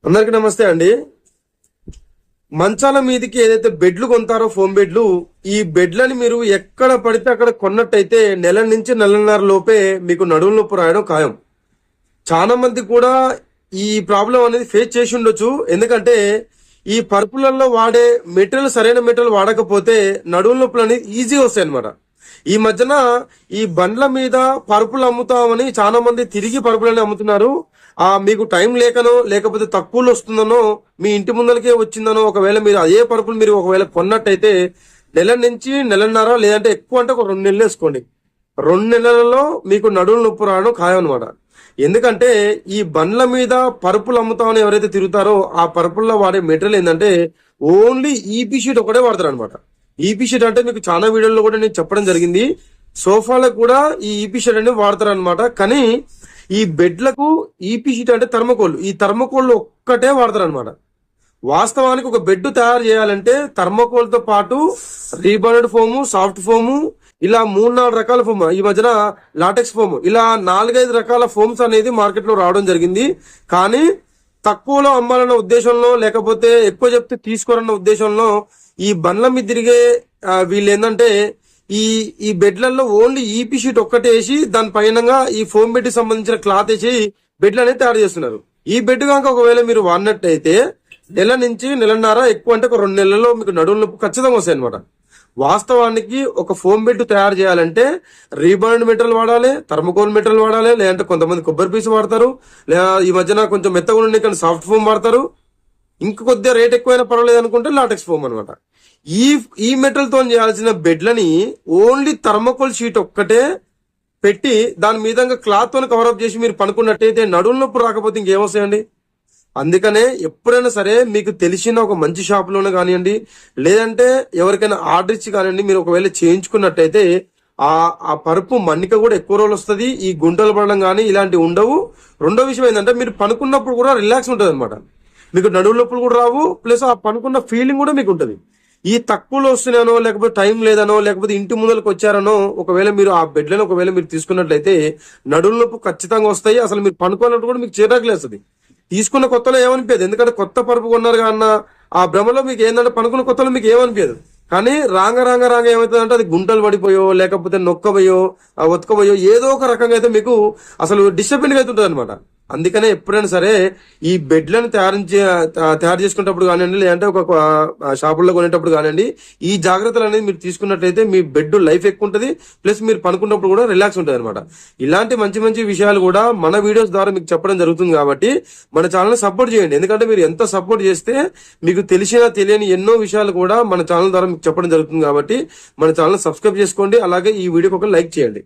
అందరికి నమస్తే అండి. మంచాల మీదకి ఏదైతే బెడ్లు కొంటారో ఫోమ్ బెడ్లు, ఈ బెడ్లని మీరు ఎక్కడ పడితే అక్కడ కొన్నట్టయితే నెల నుంచి నెలన్నర లోపే మీకు నడుము నొప్పి రాయడం ఖాయం. చాలా మంది కూడా ఈ ప్రాబ్లం అనేది ఫేస్ చేసి ఉండొచ్చు. ఎందుకంటే ఈ పరుపులలో వాడే మెటీరియల్ సరైన మెటీరియల్ వాడకపోతే నడుము నొప్పులు అనేది ఈజీగా వస్తాయి అనమాట. ఈ మధ్యన ఈ బండ్ల మీద పరుపులు అమ్ముతామని చాలా మంది తిరిగి పరుపులని అమ్ముతున్నారు. మీకు టైం లేకనో లేకపోతే తక్కువలో వస్తుందనో మీ ఇంటి ముందరికే వచ్చిందనో ఒకవేళ మీరు అదే పరుపులు మీరు ఒకవేళ కొన్నట్టయితే నెల నుంచి నెలన్నర లేదంటే ఎక్కువ అంటే ఒక 2 నెలలు వేసుకోండి. 2 నెలలలో మీకు నడుము నొప్పి రావడం ఖాయం అనమాట. ఎందుకంటే ఈ బండ్ల మీద పరుపులు అమ్ముతామని ఎవరైతే తిరుగుతారో ఆ పరుపుల్లో వాడే మెటీరియల్ ఏంటంటే ఓన్లీ ఈపీ షీట్ ఒకటే వాడతారు అనమాట. ఈపీ షీట్ అంటే మీకు చాలా వీడియోలో కూడా నేను చెప్పడం జరిగింది. సోఫాలకు కూడా ఈ ఈపీ షీట్ అనేది వాడతారు అనమాట. కానీ ఈ బెడ్లకు ఈపీ షీట్ అంటే థర్మకోల్, ఈ థర్మకోల్ ఒక్కటే వాడతారు అనమాట. వాస్తవానికి ఒక బెడ్ తయారు చేయాలంటే థర్మకోల్ తో పాటు రీబాండెడ్ ఫోము, సాఫ్ట్ ఫోము, ఇలా 3-4 రకాల ఫోమ్, ఈ మధ్యన లాటెక్స్ ఫోమ్, ఇలా 4-5 రకాల ఫోమ్స్ అనేది మార్కెట్ లో రావడం జరిగింది. కానీ తక్కువలో అమ్మాలన్న ఉద్దేశంలో లేకపోతే ఎక్కువ చెప్తే తీసుకోరన్న ఉద్దేశంలో ఈ బండ్ల మీద తిరిగే వీళ్ళు ఏంటంటే ఈ బెడ్లలో ఓన్లీ ఈపీ షీట్ ఒక్కటే వేసి దాని పైన ఈ ఫోమ్ బెడ్ కి సంబంధించిన క్లాత్ వేసి బెడ్లు అనేది తయారు చేస్తున్నారు. ఈ బెడ్ కనుక ఒకవేళ మీరు వాడినట్టయితే నెల నుంచి నెలన్నర, ఎక్కువ అంటే ఒక 2 నెలల్లో మీకు నడుము నొప్పి ఖచ్చితంగా వస్తాయి అనమాట. వాస్తవానికి ఒక ఫోమ్ బెడ్ తయారు చేయాలంటే రీబాండ్ మెటీరియల్ వాడాలి, థర్మకోల్ మెటీరియల్ వాడాలి, లేదంటే కొంతమంది కొబ్బరి పీసు వాడతారు, లేదా ఈ మధ్యన కొంచెం మెత్తగా ఉండే కానీ సాఫ్ట్ ఫోమ్ వాడతారు. ఇంకా కొద్దిగా రేట్ ఎక్కువైనా పర్వాలేదు అనుకుంటే లాటెక్స్ ఫోమ్ అనమాట. ఈ మెటీరియల్ తో చేయాల్సిన బెడ్లని ఓన్లీ థర్మకోల్ షీట్ ఒక్కటే పెట్టి దాని మీద క్లాత్ తో కవరప్ చేసి మీరు పనుకున్నట్టయితే నడుము నొప్పి రాకపోతే ఇంకేమొస్తాయండి. అందుకనే ఎప్పుడైనా సరే మీకు తెలిసిన ఒక మంచి షాప్ లోనే కానివ్వండి, లేదంటే ఎవరికైనా ఆర్డర్ ఇచ్చి కానివ్వండి, మీరు ఒకవేళ చేయించుకున్నట్టయితే ఆ పరుపు మన్నిక కూడా ఎక్కువ రోజులు వస్తుంది. ఈ గుంటలు పడడం కానీ ఇలాంటివి ఉండవు. రెండో విషయం ఏంటంటే మీరు పనుకున్నప్పుడు కూడా రిలాక్స్ ఉంటుంది అనమాట. మీకు నడుము నొప్పులు కూడా రావు, ప్లస్ ఆ పనుకున్న ఫీలింగ్ కూడా మీకు ఉంటుంది. ఈ తక్కువలో వస్తున్నానో లేకపోతే టైం లేదనో లేకపోతే ఇంటి ముందరకు వచ్చారనో ఒకవేళ మీరు ఆ బెడ్లను ఒకవేళ మీరు తీసుకున్నట్లయితే నడుము నొప్పి ఖచ్చితంగా వస్తాయి. అసలు మీరు పనుకోవాలంటే కూడా మీకు చిరాకులేస్తుంది. తీసుకున్న కొత్తలో ఏమనిపించదు, ఎందుకంటే కొత్త పరుపు కొన్నారు అన్న ఆ భ్రమలో మీకు ఏంటంటే పనుకున్న కొత్తలో మీకు ఏమనిపించదు. కానీ రాంగ ఏమవుతుందంటే అది గుంటలు పడిపోయో లేకపోతే నొక్కబోయో ఒతకబోయో ఏదో ఒక రకంగా అయితే మీకు అసలు డిస్టర్బెన్స్ అవుతుంటది అనమాట. అందుకనే ఎప్పుడైనా సరే ఈ బెడ్లను తయారు చేసుకునేటప్పుడు కానివ్వండి, లేదంటే ఒక షాపుల్లో కొనేటప్పుడు కానివ్వండి, ఈ జాగ్రత్తలు అనేది మీరు తీసుకున్నట్లయితే మీ బెడ్ లైఫ్ ఎక్కువ ఉంటుంది, ప్లస్ మీరు పనుకున్నప్పుడు కూడా రిలాక్స్ ఉంటుంది అనమాట. ఇలాంటి మంచి మంచి విషయాలు కూడా మన వీడియోస్ ద్వారా మీకు చెప్పడం జరుగుతుంది. కాబట్టి మన ఛానల్ సపోర్ట్ చేయండి. ఎందుకంటే మీరు ఎంత సపోర్ట్ చేస్తే మీకు తెలియని ఎన్నో విషయాలు కూడా మన ఛానల్ ద్వారా మీకు చెప్పడం జరుగుతుంది. కాబట్టి మన ఛానల్ సబ్స్క్రైబ్ చేసుకోండి, అలాగే ఈ వీడియోకి ఒక లైక్ చేయండి.